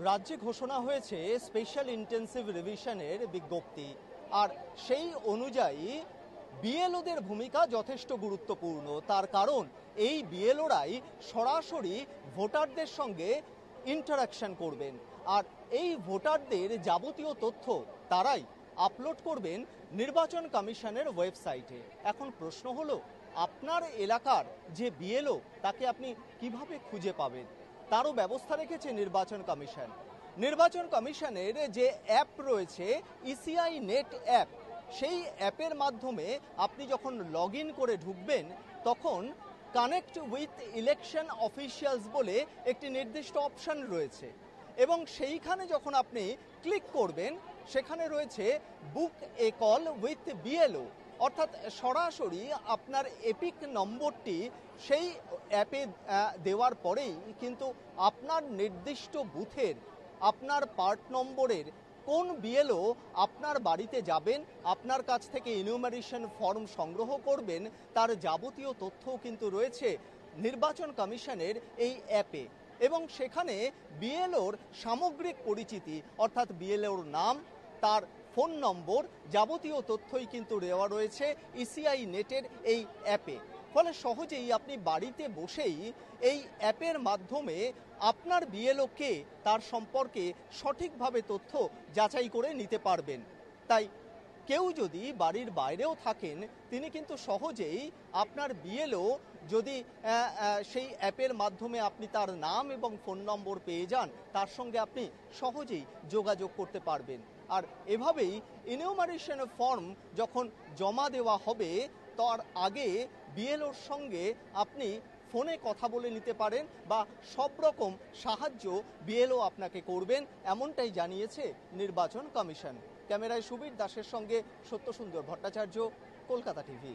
রাজ্যে ঘোষণা হয়েছে স্পেশাল ইন্টেন্সিভ রিভিশনের বিজ্ঞপ্তি। আর সেই অনুযায়ী বিএলওদের ভূমিকা যথেষ্ট গুরুত্বপূর্ণ। তার কারণ এই বিএলওরাই সরাসরি ভোটারদের সঙ্গে ইন্টারাকশন করবেন, আর এই ভোটারদের যাবতীয় তথ্য তারাই আপলোড করবেন নির্বাচন কমিশনের ওয়েবসাইটে। এখন প্রশ্ন হলো, আপনার এলাকার যে বিএলও তাকে আপনি কিভাবে খুঁজে পাবেন? তারও ব্যবস্থা রেখেছে নির্বাচন কমিশন। নির্বাচন কমিশনের যে অ্যাপ রয়েছে ইসিআই নেট অ্যাপ, সেই অ্যাপের মাধ্যমে আপনি যখন লগ ইন করে ঢুকবেন তখন কানেক্ট উইথ ইলেকশন অফিসিয়ালস বলে একটি নির্দিষ্ট অপশন রয়েছে, এবং সেইখানে যখন আপনি ক্লিক করবেন সেখানে রয়েছে বুক এ কল উইথ বিএলও, অর্থাৎ সরাসরি আপনার এপিক নম্বরটি সেই অ্যাপে দেওয়ার পরেই কিন্তু আপনার নির্দিষ্ট বুথের আপনার পার্ট নম্বরের কোন বিএলও আপনার বাড়িতে যাবেন, আপনার কাছ থেকে ইনুমারেশন ফর্ম সংগ্রহ করবেন, তার যাবতীয় তথ্যও কিন্তু রয়েছে নির্বাচন কমিশনের এই অ্যাপে। এবং সেখানে বিএলওর সামগ্রিক পরিচিতি অর্থাৎ বিএলওর নাম, তার ফোন নম্বর, যাবতীয় তথ্যই কিন্তু দেওয়া রয়েছে ইসিআই নেটের এই অ্যাপে। ফলে সহজেই আপনি বাড়িতে বসেই এই অ্যাপের মাধ্যমে আপনার বিএলওকে তার সম্পর্কে সঠিকভাবে তথ্য যাচাই করে নিতে পারবেন। তাই কেউ যদি বাড়ির বাইরেও থাকেন তিনি কিন্তু সহজেই আপনার বিএলও যদি সেই অ্যাপের মাধ্যমে আপনি তার নাম এবং ফোন নম্বর পেয়ে যান, তার সঙ্গে আপনি সহজেই যোগাযোগ করতে পারবেন। আর এভাবেই ইনিউমারেশন ফর্ম যখন জমা দেওয়া হবে তার আগে বিএলওর সঙ্গে আপনি ফোনে কথা বলে নিতে পারেন, বা সব রকম সাহায্য বিএলও আপনাকে করবেন, এমনটাই জানিয়েছে নির্বাচন কমিশন। ক্যামেরায় সুবীর দাসের সঙ্গে সত্যসুন্দর ভট্টাচার্য, কলকাতা টিভি।